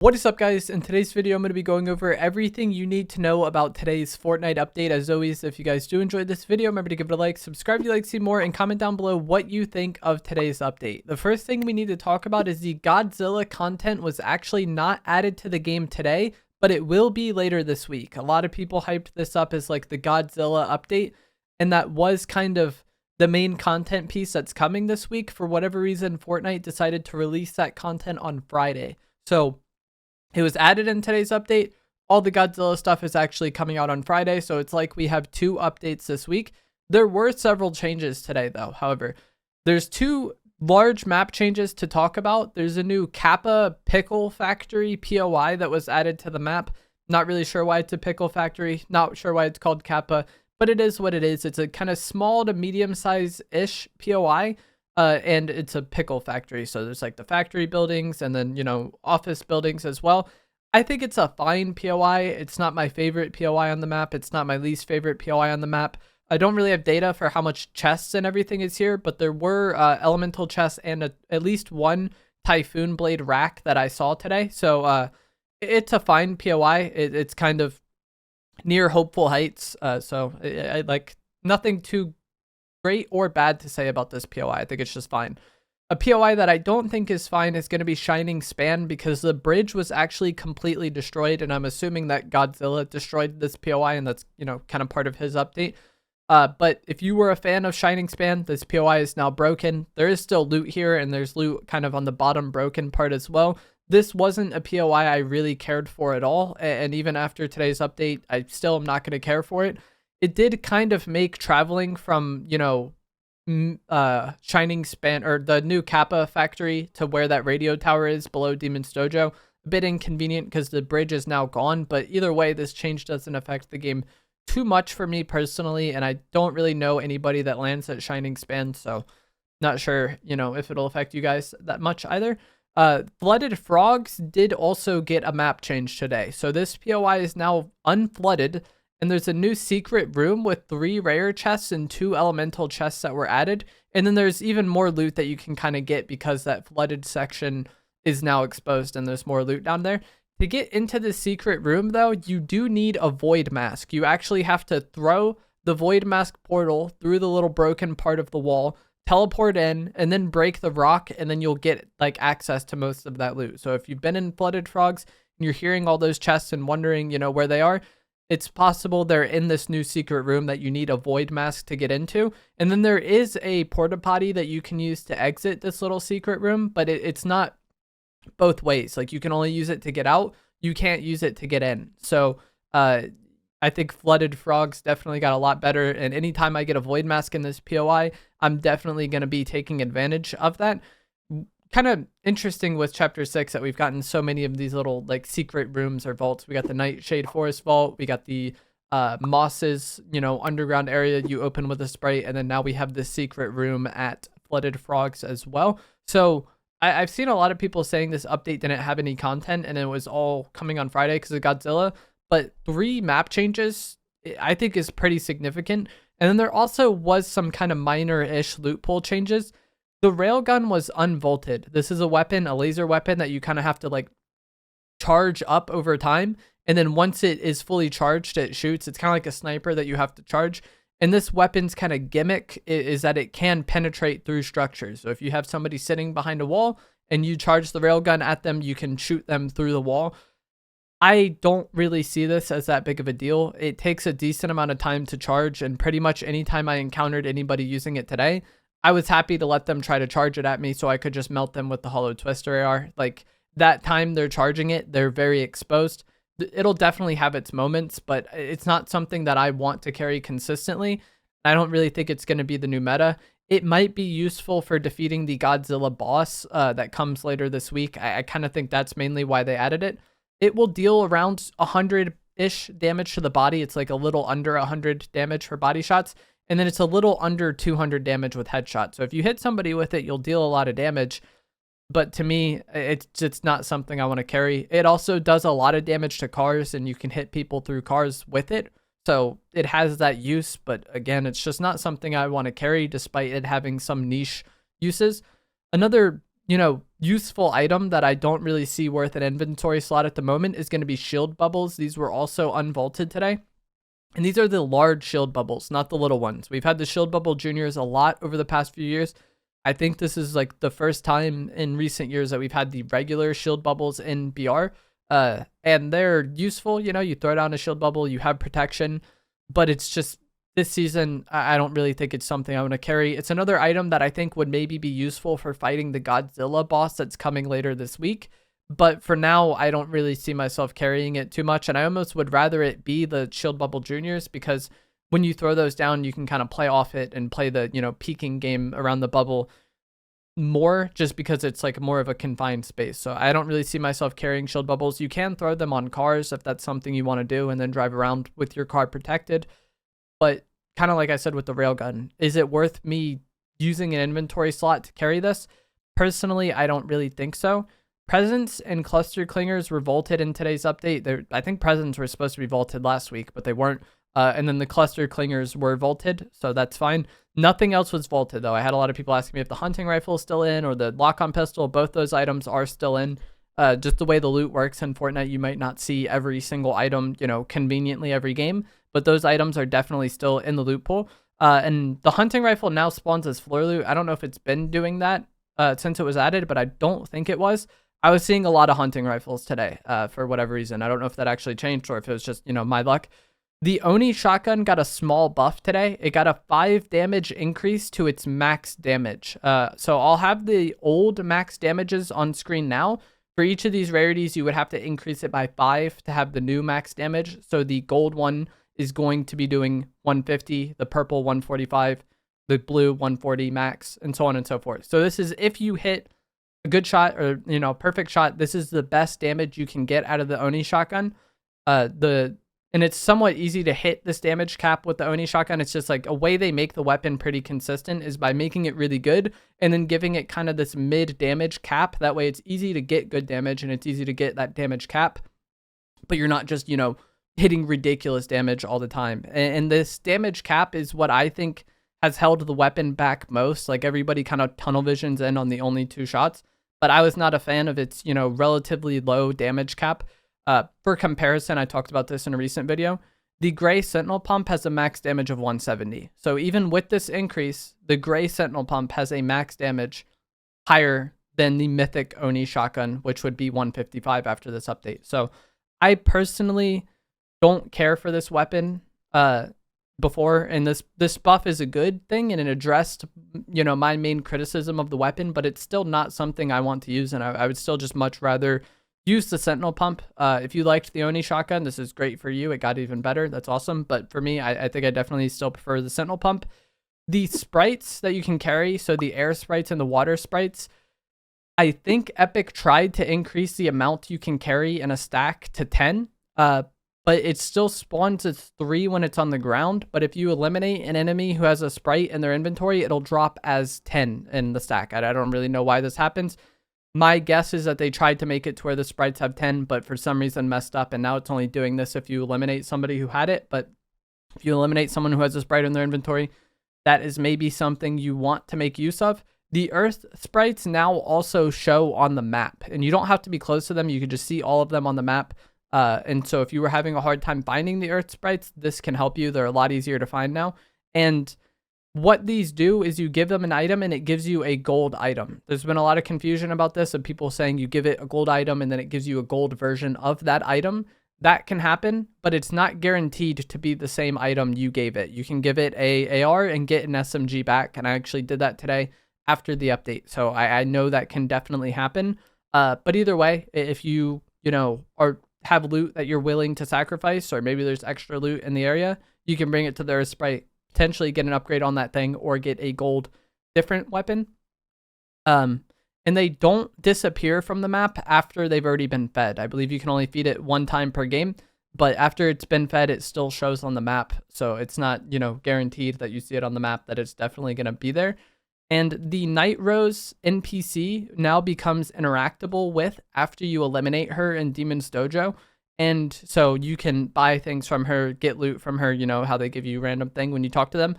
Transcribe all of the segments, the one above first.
What is up, guys? In today's video, I'm going to be going over everything you need to know about today's Fortnite update. As always, if you guys do enjoy this video, remember to give it a like, subscribe if you'd like to see more, and comment down below what you think of today's update. The first thing we need to talk about is the Godzilla content was actually not added to the game today, but it will be later this week. A lot of people hyped this up as like the Godzilla update, and that was kind of the main content piece that's coming this week. For whatever reason, Fortnite decided to release that content on Friday. So it was added in today's update. All the Godzilla stuff is actually coming out on Friday, so it's like we have two updates this week. There were several changes today, though. However, there's two large map changes to talk about. There's a new Kappa Pickle Factory POI that was added to the map. Not really sure why it's a pickle factory. Not sure why it's called Kappa, but it is what it is. It's a kind of small to medium-size-ish POI. And it's a pickle factory, so there's like the factory buildings and then, you know, office buildings as well. I think it's a fine POI. It's not my favorite POI on the map. It's not my least favorite POI on the map. I don't really have data for how much chests and everything is here, but there were elemental chests and at least one typhoon blade rack that I saw today. So it's a fine POI. It's kind of near hopeful heights. So I like nothing too great or bad to say about this POI. I think it's just fine. A POI that I don't think is fine is going to be Shining Span, because the bridge was actually completely destroyed, and I'm assuming that Godzilla destroyed this POI, and that's, you know, kind of part of his update. But if you were a fan of Shining Span, this POI is now broken. There is still loot here, and there's loot kind of on the bottom broken part as well. This wasn't a POI I really cared for at all, and even after today's update, I still am not going to care for it. It did kind of make traveling from, you know, Shining Span or the new Kappa Factory to where that radio tower is below Demon's Dojo a bit inconvenient because the bridge is now gone. But either way, this change doesn't affect the game too much for me personally, and I don't really know anybody that lands at Shining Span, so not sure, you know, if it'll affect you guys that much either. Flooded Frogs did also get a map change today, so this POI is now unflooded. And there's a new secret room with 3 rare chests and 2 elemental chests that were added. And then there's even more loot that you can kind of get because that flooded section is now exposed and there's more loot down there. To get into the secret room, though, you do need a void mask. You actually have to throw the void mask portal through the little broken part of the wall, teleport in, and then break the rock, and then you'll get like access to most of that loot. So if you've been in Flooded Frogs and you're hearing all those chests and wondering, you know, where they are, it's possible they're in this new secret room that you need a void mask to get into. And then there is a porta potty that you can use to exit this little secret room, but it's not both ways. Like, you can only use it to get out. You can't use it to get in. So I think Flooded Frogs definitely got a lot better. And anytime I get a void mask in this POI, I'm definitely going to be taking advantage of that. Kind of interesting with chapter 6 that we've gotten so many of these little like secret rooms or vaults. We got the Nightshade Forest vault, we got the Mosses, you know, underground area you open with a Sprite, and then now we have this secret room at Flooded Frogs as well. So I've seen a lot of people saying this update didn't have any content and it was all coming on Friday because of Godzilla, but 3 map changes I think is pretty significant. And then there also was some kind of minor-ish loot pool changes. The railgun was unvaulted. This is a weapon, a laser weapon that you kind of have to like charge up over time. And then once it is fully charged, it shoots. It's kind of like a sniper that you have to charge. And this weapon's kind of gimmick is that it can penetrate through structures. So if you have somebody sitting behind a wall and you charge the railgun at them, you can shoot them through the wall. I don't really see this as that big of a deal. It takes a decent amount of time to charge, and pretty much anytime I encountered anybody using it today, I was happy to let them try to charge it at me so I could just melt them with the Hollow Twister AR. Like, that time they're charging it, they're very exposed. It'll definitely have its moments, but it's not something that I want to carry consistently. I don't really think it's going to be the new meta. It might be useful for defeating the Godzilla boss that comes later this week. I kind of think that's mainly why they added it. It will deal around 100-ish damage to the body. It's like a little under 100 damage for body shots. And then it's a little under 200 damage with headshot. So if you hit somebody with it, you'll deal a lot of damage. But to me, it's not something I want to carry. It also does a lot of damage to cars, and you can hit people through cars with it. So it has that use. But again, it's just not something I want to carry, despite it having some niche uses. Another useful item that I don't really see worth an inventory slot at the moment is going to be shield bubbles. These were also unvaulted today. And these are the large shield bubbles, not the little ones. We've had the shield bubble juniors a lot over the past few years. I think this is like the first time in recent years that we've had the regular shield bubbles in BR. And they're useful. You throw down a shield bubble, you have protection, but it's just this season, I don't really think it's something I want to carry. It's another item that I think would maybe be useful for fighting the Godzilla boss that's coming later this week. But for now, I don't really see myself carrying it too much. And I almost would rather it be the shield bubble juniors, because when you throw those down, you can kind of play off it and play the, peeking game around the bubble more, just because it's like more of a confined space. So I don't really see myself carrying shield bubbles. You can throw them on cars if that's something you want to do, and then drive around with your car protected. But kind of like I said with the railgun, is it worth me using an inventory slot to carry this? Personally, I don't really think so. Presents and cluster clingers were vaulted in today's update. I think presents were supposed to be vaulted last week, but they weren't. And then the cluster clingers were vaulted, so that's fine. Nothing else was vaulted, though. I had a lot of people asking me if the hunting rifle is still in or the lock-on pistol. Both those items are still in. Just the way the loot works in Fortnite, you might not see every single item, conveniently every game, but those items are definitely still in the loot pool. And the hunting rifle now spawns as floor loot. I don't know if it's been doing that since it was added, but I don't think it was. I was seeing a lot of hunting rifles today for whatever reason. I don't know if that actually changed or if it was just, my luck. The Oni shotgun got a small buff today. It got a 5 damage increase to its max damage. So I'll have the old max damages on screen now. For each of these rarities, you would have to increase it by 5 to have the new max damage. So the gold one is going to be doing 150, the purple 145, the blue 140 max, and so on and so forth. So this is if you hit a good shot or, perfect shot, this is the best damage you can get out of the Oni shotgun. And it's somewhat easy to hit this damage cap with the Oni shotgun. It's just like a way they make the weapon pretty consistent is by making it really good and then giving it kind of this mid damage cap. That way it's easy to get good damage and it's easy to get that damage cap, but you're not just, hitting ridiculous damage all the time. And this damage cap is what I think has held the weapon back most. Like everybody kind of tunnel visions in on the only 2 shots, but I was not a fan of its, relatively low damage cap. For comparison, I talked about this in a recent video. The gray sentinel pump has a max damage of 170. So even with this increase, the gray sentinel pump has a max damage higher than the mythic Oni shotgun, which would be 155 after this update. So I personally don't care for this weapon before, and this buff is a good thing, and it addressed, my main criticism of the weapon, but it's still not something I want to use, and I would still just much rather use the sentinel pump. If you liked the Oni shotgun, this is great for you. It got even better. That's awesome. But for me, I think I definitely still prefer the sentinel pump. The sprites that you can carry, so the air sprites and the water sprites, I think Epic tried to increase the amount you can carry in a stack to 10, but it still spawns as 3 when it's on the ground. But if you eliminate an enemy who has a sprite in their inventory, it'll drop as 10 in the stack. I don't really know why this happens. My guess is that they tried to make it to where the sprites have 10, but for some reason messed up, and now it's only doing this if you eliminate somebody who had it. But if you eliminate someone who has a sprite in their inventory, that is maybe something you want to make use of. The earth sprites now also show on the map, and you don't have to be close to them. You can just see all of them on the map. And so if you were having a hard time finding the earth sprites, this can help you. They're a lot easier to find now. And what these do is you give them an item and it gives you a gold item. There's been a lot of confusion about this of people saying you give it a gold item and then it gives you a gold version of that item. That can happen, but it's not guaranteed to be the same item you gave it. You can give it a AR and get an SMG back, and I actually did that today after the update. So I know that can definitely happen. But either way, if you, have loot that you're willing to sacrifice, or maybe there's extra loot in the area, you can bring it to their sprite, potentially get an upgrade on that thing or get a gold different weapon. And they don't disappear from the map after they've already been fed. I believe you can only feed it 1 time per game, but after it's been fed, it still shows on the map. So it's not, guaranteed that you see it on the map, that it's definitely going to be there. And the Night Rose NPC now becomes interactable with after you eliminate her in Demon's Dojo. And so you can buy things from her, get loot from her, how they give you random thing when you talk to them.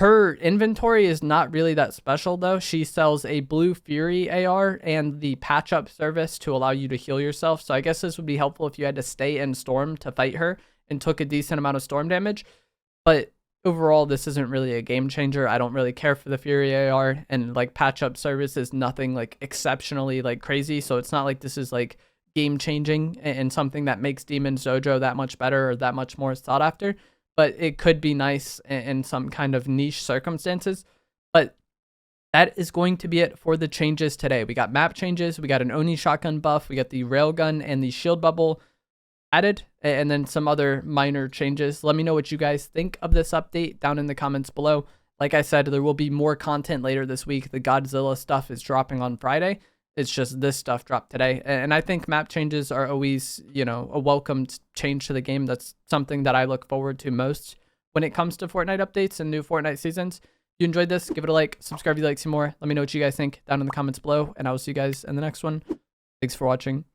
Her inventory is not really that special though. She sells a Blue Fury AR and the patch up service to allow you to heal yourself. So I guess this would be helpful if you had to stay in Storm to fight her and took a decent amount of Storm damage. But overall, this isn't really a game changer. I don't really care for the Fury AR, and like patch up service is nothing like exceptionally like crazy. So it's not like this is like game changing and something that makes Demon's Dojo that much better or that much more sought after. But it could be nice in some kind of niche circumstances. But that is going to be it for the changes today. We got map changes, we got an Oni shotgun buff, we got the railgun and the shield bubble added, and then some other minor changes. Let me know what you guys think of this update down in the comments below. Like I said, there will be more content later this week. The Godzilla stuff is dropping on Friday. It's just this stuff dropped today. And I think map changes are always, you know, a welcomed change to the game. That's something that I look forward to most when it comes to Fortnite updates and new Fortnite seasons. If you enjoyed this, give it a like, subscribe if you like some more. Let me know what you guys think down in the comments below, and I will see you guys in the next one. Thanks for watching.